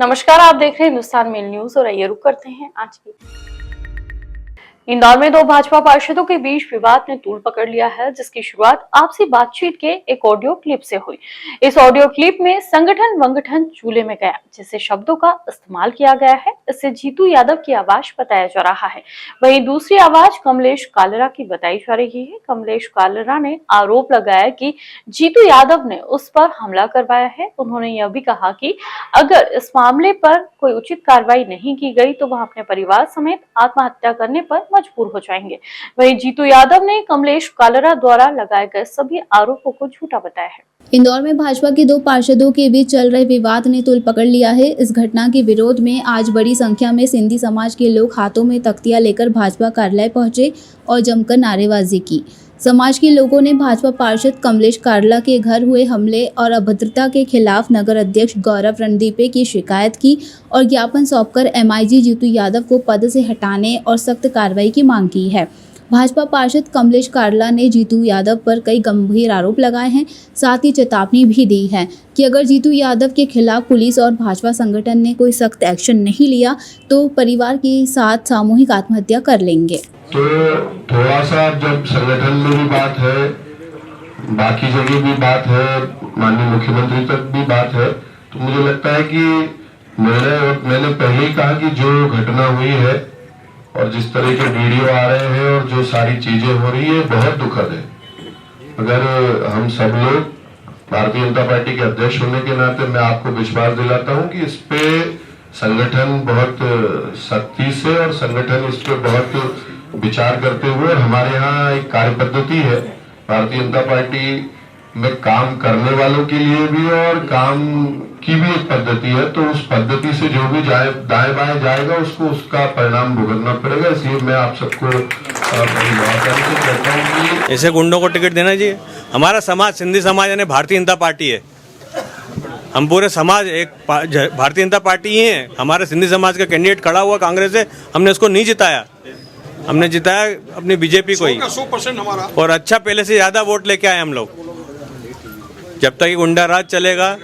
नमस्कार, आप देख रहे हैं हिंदुस्तान मेल न्यूज और आइए रुक करते हैं आज की। इंदौर में दो भाजपा पार्षदों के बीच विवाद ने तूल पकड़ लिया है, जिसकी शुरुआत आपसी बातचीत के एक ऑडियो क्लिप से हुई। इस ऑडियो क्लिप में संगठन वंगठन चूल्हे में गया जैसे शब्दों का इस्तेमाल किया गया है। इससे जीतू यादव की आवाज बताया जा रहा है। वहीं दूसरी आवाज कमलेश कालरा की बताई जा रही है। कमलेश कालरा ने आरोप लगाया कि जीतू यादव ने उस पर हमला करवाया है। उन्होंने यह भी कहा कि अगर इस मामले पर कोई उचित कार्रवाई नहीं की गई तो वह अपने परिवार समेत आत्महत्या करने पर मजबूर हो जाएंगे। वहीं जीतू यादव ने कमलेश कालरा द्वारा लगाए गए सभी आरोपों को झूठा बताया है। इंदौर में भाजपा के दो पार्षदों के बीच चल रहे विवाद ने तूल पकड़ लिया है। इस घटना के विरोध में आज बड़ी संख्या में सिंधी समाज के लोग हाथों में तख्तियां लेकर भाजपा कार्यालय पहुंचे और जमकर नारेबाजी की। समाज के लोगों ने भाजपा पार्षद कमलेश कालरा के घर हुए हमले और अभद्रता के खिलाफ नगर अध्यक्ष गौरव रणदीपे की शिकायत की और ज्ञापन सौंपकर एमआईजी जीतू यादव को पद से हटाने और सख्त कार्रवाई की मांग की है। भाजपा पार्षद कमलेश कालरा ने जीतू यादव पर कई गंभीर आरोप लगाए हैं। साथ ही चेतावनी भी दी है कि अगर जीतू यादव के खिलाफ पुलिस और भाजपा संगठन ने कोई सख्त एक्शन नहीं लिया तो परिवार के साथ सामूहिक आत्महत्या कर लेंगे। तो थोड़ा सा जब संगठन में भी बात है, बाकी जगह भी बात है, माननीय मुख्यमंत्री तक भी बात है, तो मुझे लगता है कि मैंने पहले ही कहा कि जो घटना हुई है और जिस तरह के वीडियो आ रहे हैं और जो सारी चीजें हो रही है बहुत दुखद है। अगर हम सब लोग भारतीय जनता पार्टी के अध्यक्ष होने के नाते मैं आपको विश्वास दिलाता हूं कि इस पे संगठन बहुत सख्ती से और संगठन इस पे बहुत विचार करते हुए, हमारे यहाँ एक कार्य पद्धति है भारतीय जनता पार्टी में काम करने वालों के लिए भी और काम की भी एक पद्धति है, तो उस पद्धति से जो भी दाएं बाएं जाएगा उसको उसका परिणाम भुगतना पड़ेगा। इसलिए मैं आप सबको कहता हूँ कि ऐसे गुंडों को टिकट देना चाहिए। हमारा समाज सिंधी समाज यानी भारतीय जनता पार्टी है। हम पूरे समाज एक भारतीय जनता पार्टी ही है। हमारे सिंधी समाज का कैंडिडेट खड़ा हुआ कांग्रेस से, हमने उसको नहीं जिताया, हमने जिताया अपनी बीजेपी को ही 100% हमारा, और अच्छा पहले से ज्यादा वोट लेके आए हम लोग। जब तक ये गुंडा राज चलेगा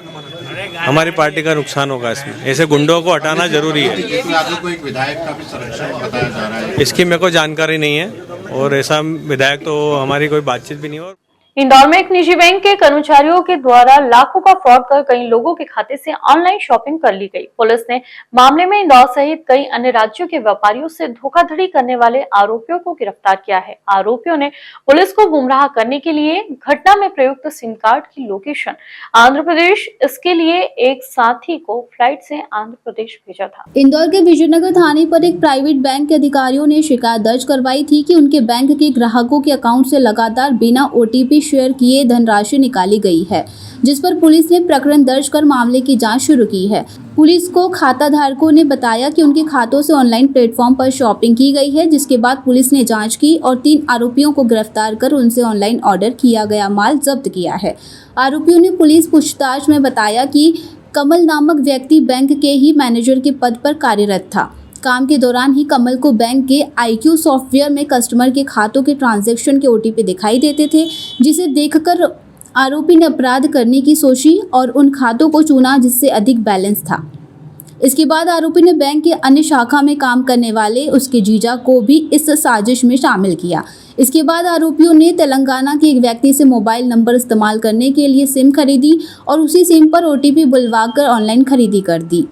हमारी पार्टी का नुकसान होगा। इसमें ऐसे गुंडों को हटाना जरूरी है। को एक विधायक का भी संरक्षण बताया जा रहा है। इसकी मेरे को जानकारी नहीं है और ऐसा विधायक तो हमारी कोई बातचीत भी नहीं हो। इंदौर में एक निजी बैंक के कर्मचारियों के द्वारा लाखों का फ्रॉड कर कई लोगों के खाते से ऑनलाइन शॉपिंग कर ली गई। पुलिस ने मामले में इंदौर सहित कई अन्य राज्यों के व्यापारियों से धोखाधड़ी करने वाले आरोपियों को गिरफ्तार किया है। आरोपियों ने पुलिस को गुमराह करने के लिए घटना में प्रयुक्त सिम कार्ड की लोकेशन आंध्र प्रदेश, इसके लिए एक साथी को फ्लाइट से आंध्र प्रदेश भेजा था। इंदौर के विजयनगर थाने पर एक प्राइवेट बैंक के अधिकारियों ने शिकायत दर्ज करवाई थी कि उनके बैंक के ग्राहकों के अकाउंट से लगातार बिना ओटीपी शेयर किए धनराशि निकाली गई है, जिस पर पुलिस ने प्रकरण दर्ज कर मामले की जांच शुरू की है। पुलिस को खाता धारकों ने बताया कि उनके खातों से ऑनलाइन प्लेटफॉर्म पर शॉपिंग की गई है, जिसके बाद पुलिस ने जांच की और 3 आरोपियों को गिरफ्तार कर उनसे ऑनलाइन ऑर्डर किया गया माल जब्त किया है। आरोपियों ने पुलिस पूछताछ में बताया कि कमल नामक व्यक्ति बैंक के ही मैनेजर के पद पर कार्यरत था। काम के दौरान ही कमल को बैंक के IQ सॉफ्टवेयर में कस्टमर के खातों के ट्रांजैक्शन के OTP दिखाई देते थे, जिसे देखकर आरोपी ने अपराध करने की सोची और उन खातों को चुना जिससे अधिक बैलेंस था। इसके बाद आरोपी ने बैंक के अन्य शाखा में काम करने वाले उसके जीजा को भी इस साजिश में शामिल किया। इसके बाद आरोपियों ने तेलंगाना के एक व्यक्ति से मोबाइल नंबर इस्तेमाल करने के लिए सिम खरीदी और उसी सिम पर OTP बुलवाकर ऑनलाइन खरीदी कर दी।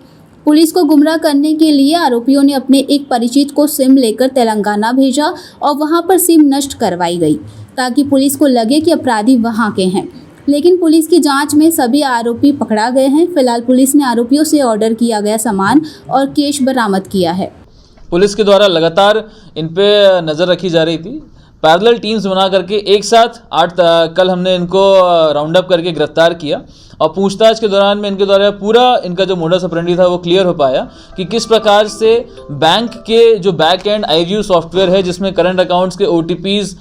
पुलिस को गुमराह करने के लिए आरोपियों ने अपने एक परिचित को सिम लेकर तेलंगाना भेजा और वहां पर सिम नष्ट करवाई गई ताकि पुलिस को लगे कि अपराधी वहां के हैं। लेकिन पुलिस की जांच में सभी आरोपी पकड़ा गए हैं। फिलहाल पुलिस ने आरोपियों से ऑर्डर किया गया सामान और कैश बरामद किया है। पुलिस के द्वारा लगातार इन पे नज़र रखी जा रही थी। पैरेलल टीम्स बना करके एक साथ कल हमने इनको राउंड अप करके गिरफ्तार किया और पूछताछ के दौरान में इनके द्वारा पूरा इनका जो मोडस ऑपरेंडी था वो क्लियर हो पाया कि किस प्रकार से बैंक के जो बैक एंड IQ सॉफ्टवेयर है जिसमें करंट अकाउंट्स के OTPs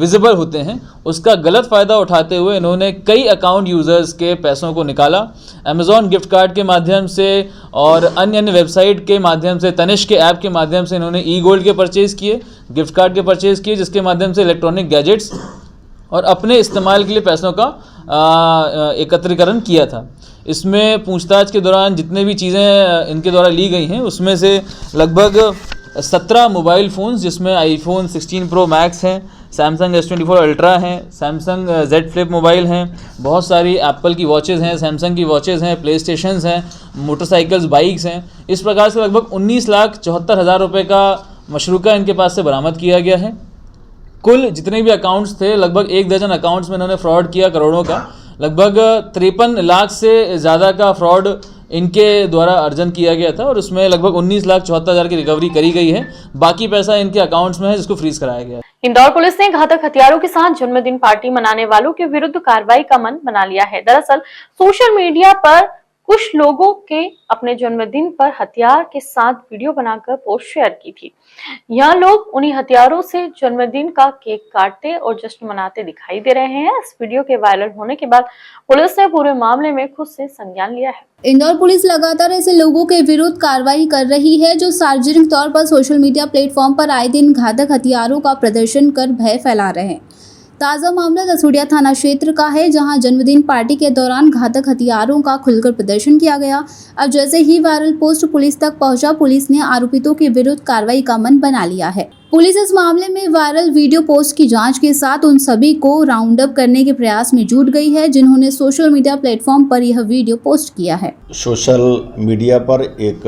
विजिबल होते हैं, उसका गलत फ़ायदा उठाते हुए इन्होंने कई अकाउंट यूज़र्स के पैसों को निकाला। अमेज़ॉन गिफ्ट कार्ड के माध्यम से और अन्य वेबसाइट के माध्यम से, तनिष्क के ऐप के माध्यम से इन्होंने E-गोल्ड के परचेज़ किए, गिफ्ट कार्ड के परचेज़ किए, जिसके माध्यम से इलेक्ट्रॉनिक गैजेट्स और अपने इस्तेमाल के लिए पैसों का एकत्रीकरण किया था। इसमें पूछताछ के दौरान जितने भी चीज़ें इनके द्वारा ली गई हैं उसमें से लगभग 17 मोबाइल फ़ोन्स, जिसमें आईफोन 16 प्रो मैक्स हैं, सैमसंग S24 अल्ट्रा हैं, सैमसंग Z फ्लिप मोबाइल हैं, बहुत सारी एप्पल की वॉचेज़ हैं, सैमसंग की वॉचेज़ हैं, प्ले स्टेशंस हैं, मोटरसाइकिल्स, बाइक्स हैं। इस प्रकार से लगभग 19,74,000 रुपये का मशरूका इनके पास से बरामद किया गया है। कुल जितने भी अकाउंट्स थे, लगभग 1 दर्जन अकाउंट्स में इन्होंने फ्रॉड किया करोड़ों का। लगभग 53 लाख से ज़्यादा का फ्रॉड इनके द्वारा अर्जन किया गया था और उसमें लगभग 19,74,000 की रिकवरी करी गई है। बाकी पैसा इनके अकाउंट्स में है, जिसको फ्रीज कराया गया है। इंदौर पुलिस ने घातक हथियारों के साथ जन्मदिन पार्टी मनाने वालों के विरुद्ध कार्रवाई का मन बना लिया है। दरअसल सोशल मीडिया पर कुछ लोगों के अपने जन्मदिन पर हथियार के साथ वीडियो बनाकर पोस्ट शेयर की थी। यह लोग उन्हीं हथियारों से जन्मदिन का केक काटते और जश्न मनाते दिखाई दे रहे हैं। इस वीडियो के वायरल होने के बाद पुलिस ने पूरे मामले में खुद से संज्ञान लिया है। इंदौर पुलिस लगातार ऐसे लोगों के विरुद्ध कार्रवाई कर रही है जो सार्वजनिक तौर पर सोशल मीडिया प्लेटफॉर्म पर आए दिन घातक हथियारों का प्रदर्शन कर भय फैला रहे हैं। ताज़ा मामला दसूड़िया थाना क्षेत्र का है, जहां जन्मदिन पार्टी के दौरान घातक हथियारों का खुलकर प्रदर्शन किया गया। अब जैसे ही वायरल पोस्ट पुलिस तक पहुंचा, पुलिस ने आरोपितों के विरुद्ध कार्रवाई का मन बना लिया है। पुलिस इस मामले में वायरल वीडियो पोस्ट की जांच के साथ उन सभी को राउंड अप करने के प्रयास में जुट गई है जिन्होंने सोशल मीडिया प्लेटफॉर्म पर यह वीडियो पोस्ट किया है। सोशल मीडिया पर एक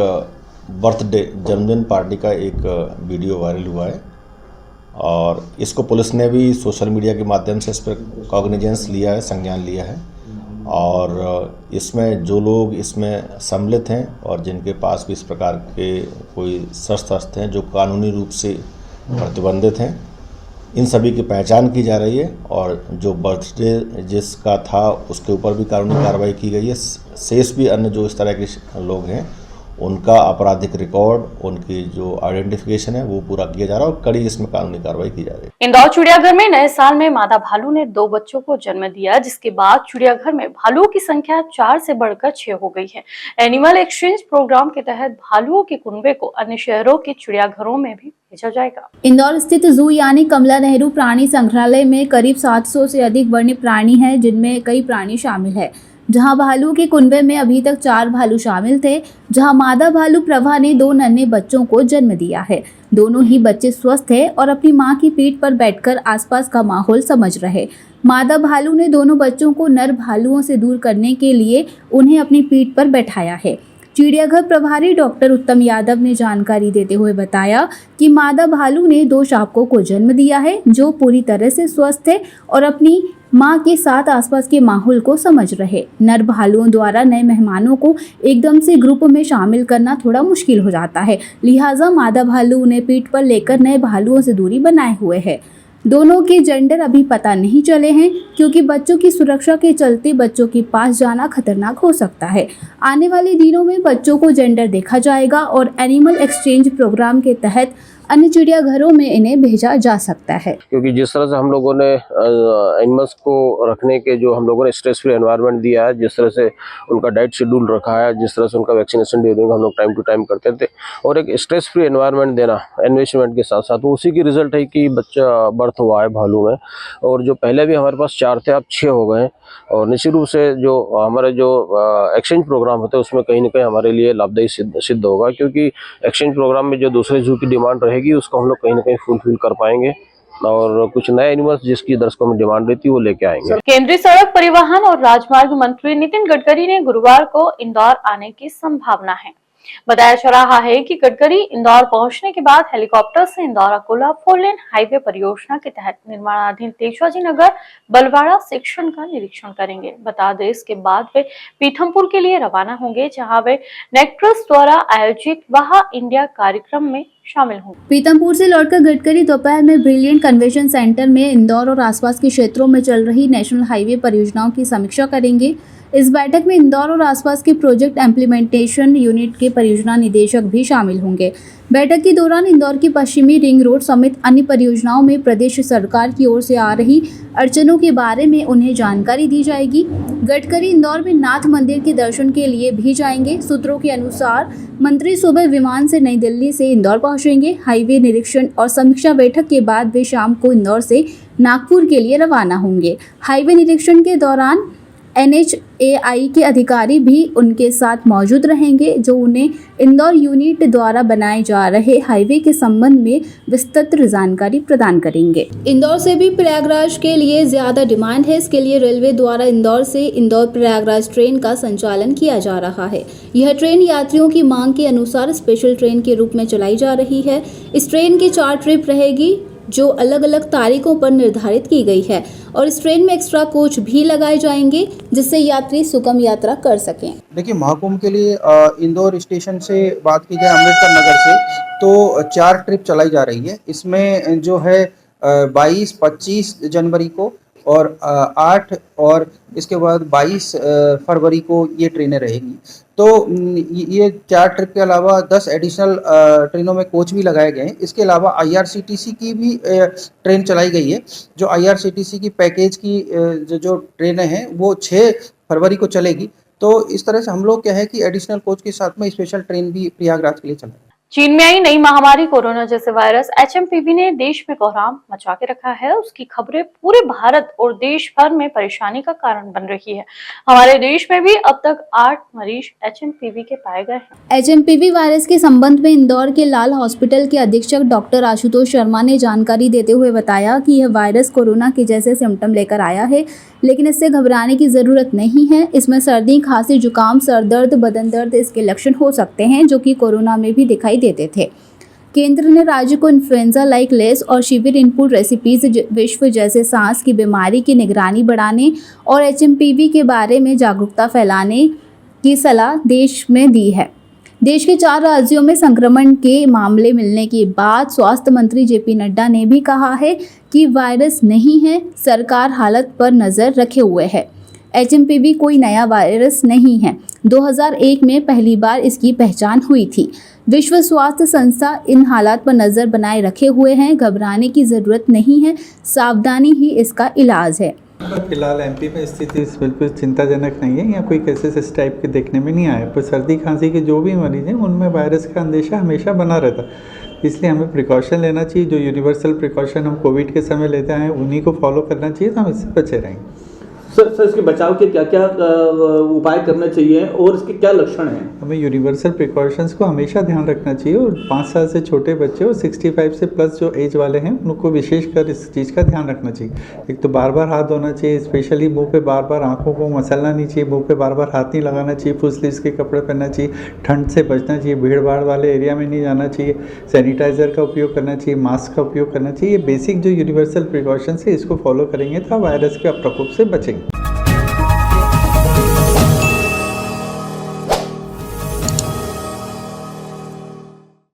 बर्थडे जन्मदिन पार्टी का एक वीडियो वायरल हुआ है और इसको पुलिस ने भी सोशल मीडिया के माध्यम से इस पर कॉग्निजेंस लिया है, संज्ञान लिया है और इसमें जो लोग इसमें सम्मिलित हैं और जिनके पास भी इस प्रकार के कोई शस्त्र हैं जो कानूनी रूप से प्रतिबंधित हैं, इन सभी की पहचान की जा रही है और जो बर्थडे जिसका था उसके ऊपर भी कानूनी कार्रवाई की गई है। शेष भी अन्य जो इस तरह के लोग हैं उनका आपराधिक रिकॉर्ड, उनकी जो आइडेंटिफिकेशन है वो पूरा किया जा रहा है और कड़ी इसमें कानूनी कार्रवाई की जा रही है। इंदौर चिड़ियाघर में नए साल में मादा भालू ने 2 बच्चों को जन्म दिया, जिसके बाद चिड़ियाघर में भालुओं की संख्या 4 से बढ़कर 6 हो गई है। एनिमल एक्सचेंज प्रोग्राम के तहत भालुओं के कुनबे को अन्य शहरों के चिड़ियाघरों में भी भेजा जाएगा। इंदौर स्थित जू यानी कमला नेहरू प्राणी संग्रहालय में करीब 700 से अधिक वन्य प्राणी हैं, जिनमें कई प्राणी शामिल है। जहां भालू के कुनबे में अभी तक 4 भालू शामिल थे, जहां मादा भालू प्रभा ने 2 नन्हे बच्चों को जन्म दिया है। दोनों ही बच्चे स्वस्थ हैं और अपनी मां की पीठ पर बैठकर आसपास का माहौल समझ रहे। मादा भालू ने दोनों बच्चों को नर भालुओं से दूर करने के लिए उन्हें अपनी पीठ पर बैठाया है। चिड़ियाघर प्रभारी डॉक्टर उत्तम यादव ने जानकारी देते हुए बताया कि मादा भालू ने 2 शावकों को जन्म दिया है जो पूरी तरह से स्वस्थ है और अपनी मां के साथ आसपास के माहौल को समझ रहे। नर भालुओं द्वारा नए मेहमानों को एकदम से ग्रुप में शामिल करना थोड़ा मुश्किल हो जाता है, लिहाजा मादा भालू उन्हें पीठ पर लेकर नए भालुओं से दूरी बनाए हुए है। दोनों के जेंडर अभी पता नहीं चले हैं क्योंकि बच्चों की सुरक्षा के चलते बच्चों के पास जाना खतरनाक हो सकता है। आने वाले दिनों में बच्चों को जेंडर देखा जाएगा और एनिमल एक्सचेंज प्रोग्राम के तहत अन्य चिड़ियाघरों में इन्हें भेजा जा सकता है। क्योंकि जिस तरह से हम लोगों ने एनिमल्स को रखने के जो हम लोगों ने स्ट्रेस फ्री एनवायरनमेंट दिया है, जिस तरह से उनका डाइट शेड्यूल रखा है, जिस तरह से उनका वैक्सीनेशन ड्यूरिंग हम लोग टाइम टू टाइम करते थे और एक स्ट्रेस फ्री एनवायरनमेंट देना एनवेशमेंट के साथ साथ, उसी की रिजल्ट है कि बच्चा बर्थ हुआ है भालू में। और जो पहले भी हमारे पास 4 थे, अब 6 हो गए और निश्चित रूप से जो हमारे जो एक्सचेंज प्रोग्राम होते हैं उसमें कहीं ना कहीं हमारे लिए लाभदायी सिद्ध होगा, क्योंकि एक्सचेंज प्रोग्राम में जो दूसरे जू की डिमांड रहेगी उसको हम लोग कहीं ना कहीं फुलफिल कर पाएंगे और कुछ नए एनिमल्स जिसकी दर्शकों में डिमांड रहती है वो लेके आएंगे। केंद्रीय सड़क परिवहन और राजमार्ग मंत्री नितिन गडकरी ने गुरुवार को इंदौर आने की संभावना है। बताया जा रहा है कि गडकरी इंदौर पहुंचने के बाद हेलीकॉप्टर से इंदौर अकोला 4 लेन हाईवे परियोजना के तहत निर्माणाधीन तेजस्वी नगर बलवाड़ा सेक्शन का निरीक्षण करेंगे। बता दें, इसके बाद वे पीथमपुर के लिए रवाना होंगे, जहां वे नेक्ट्रस द्वारा आयोजित वहा इंडिया कार्यक्रम में शामिल होंगे। पीथमपुर से लौटकर गडकरी दोपहर में ब्रिलियंट कन्वेंशन सेंटर में इंदौर और आसपास के क्षेत्रों में चल रही नेशनल हाईवे परियोजनाओं की समीक्षा करेंगे। इस बैठक में इंदौर और आसपास के प्रोजेक्ट इम्प्लीमेंटेशन यूनिट के परियोजना निदेशक भी शामिल होंगे। बैठक के दौरान इंदौर की पश्चिमी रिंग रोड समेत अन्य परियोजनाओं में प्रदेश सरकार की ओर से आ रही अड़चनों के बारे में उन्हें जानकारी दी जाएगी। गडकरी इंदौर में नाथ मंदिर के दर्शन के लिए भी जाएंगे। सूत्रों के अनुसार मंत्री सुबह विमान से नई दिल्ली से इंदौर पहुंचेंगे। हाईवे निरीक्षण और समीक्षा बैठक के बाद वे शाम को इंदौर से नागपुर के लिए रवाना होंगे। हाईवे निरीक्षण के दौरान NHAI के अधिकारी भी उनके साथ मौजूद रहेंगे, जो उन्हें इंदौर यूनिट द्वारा बनाए जा रहे हाईवे के संबंध में विस्तृत जानकारी प्रदान करेंगे। इंदौर से भी प्रयागराज के लिए ज़्यादा डिमांड है। इसके लिए रेलवे द्वारा इंदौर से इंदौर प्रयागराज ट्रेन का संचालन किया जा रहा है। यह ट्रेन यात्रियों की मांग के अनुसार स्पेशल ट्रेन के रूप में चलाई जा रही है। इस ट्रेन की 4 ट्रिप रहेगी, जो अलग अलग तारीखों पर निर्धारित की गई है, और इस ट्रेन में एक्स्ट्रा कोच भी लगाए जाएंगे, जिससे यात्री सुगम यात्रा कर सकें। देखिए, महाकुंभ के लिए इंदौर स्टेशन से बात की जाए अम्बेडकर नगर से, तो 4 ट्रिप चलाई जा रही है। इसमें जो है 22-25 जनवरी को और 8 और इसके बाद 22 फरवरी को ये ट्रेनें रहेंगी। तो ये 4 ट्रिप के अलावा 10 एडिशनल ट्रेनों में कोच भी लगाए गए हैं। इसके अलावा IRCTC की भी ट्रेन चलाई गई है, जो IRCTC की पैकेज की जो ट्रेनें हैं वो 6 फरवरी को चलेगी। तो इस तरह से हम लोग क्या है कि एडिशनल कोच के साथ में स्पेशल ट्रेन भी प्रयागराज के लिए चल रही है। चीन में आई नई महामारी कोरोना जैसे वायरस HMPV ने देश में कोहराम मचा के रखा है। उसकी खबरें पूरे भारत और देश भर में परेशानी का कारण बन रही है। हमारे देश में भी अब तक 8 मरीज HMPV के पाए गए हैं। HMPV वायरस के संबंध में इंदौर के लाल हॉस्पिटल के अधीक्षक डॉक्टर आशुतोष शर्मा ने जानकारी देते हुए बताया कि यह वायरस कोरोना के जैसे सिम्टम लेकर आया है, लेकिन इससे घबराने की जरूरत नहीं है। इसमें सर्दी, खांसी, जुकाम, सर दर्द, बदन दर्द इसके लक्षण हो सकते हैं, जो कि कोरोना में भी दिखाई देते थे। केंद्र ने राज्य को इन्फ्लुएंजा लाइक लेस और शिविर इनपुट रेसिपीज विश्व जैसे सांस की बीमारी की निगरानी बढ़ाने और HMPV के बारे में जागरूकता फैलाने की सलाह देश में दी है। देश के 4 राज्यों में संक्रमण के मामले मिलने के बाद स्वास्थ्य मंत्री JP नड्डा ने भी कहा है कि वायरस नहीं है, सरकार हालत पर नज़र रखे हुए है। HMPV कोई नया वायरस नहीं है। 2001 में पहली बार इसकी पहचान हुई थी। विश्व स्वास्थ्य संस्था इन हालात पर नज़र बनाए रखे हुए हैं। घबराने की ज़रूरत नहीं है, सावधानी ही इसका इलाज है। फिलहाल MP में स्थिति बिल्कुल चिंताजनक नहीं है। यहाँ कोई केसेस इस टाइप के देखने में नहीं आए, पर सर्दी खांसी के जो भी मरीज हैं उनमें वायरस का अंदेशा हमेशा बना रहता, इसलिए हमें प्रिकॉशन लेना चाहिए। जो यूनिवर्सल प्रिकॉशन हम कोविड के समय लेते आए उन्हीं को फॉलो करना चाहिए, तो हम इससे बचे रहेंगे। सर इसके बचाव के क्या क्या उपाय करने चाहिए और इसके क्या लक्षण हैं? हमें यूनिवर्सल प्रिकॉशंस को हमेशा ध्यान रखना चाहिए, और 5 साल से छोटे बच्चे और 65 से प्लस जो एज वाले हैं उनको विशेषकर इस चीज़ का ध्यान रखना चाहिए। एक तो बार बार हाथ धोना चाहिए, स्पेशली मुंह पे बार बार, आंखों को मसलना नहीं चाहिए, मुंह पे बार बार हाथ नहीं लगाना चाहिए, फुल स्लीव्स के कपड़े पहनना चाहिए, ठंड से बचना चाहिए, भीड़ भाड़ वाले एरिया में नहीं जाना चाहिए, सैनिटाइज़र का उपयोग करना चाहिए, मास्क का उपयोग करना चाहिए। ये बेसिक जो यूनिवर्सल प्रिकॉशंस है इसको फॉलो करेंगे तो वायरस के प्रकोप से बचेंगे।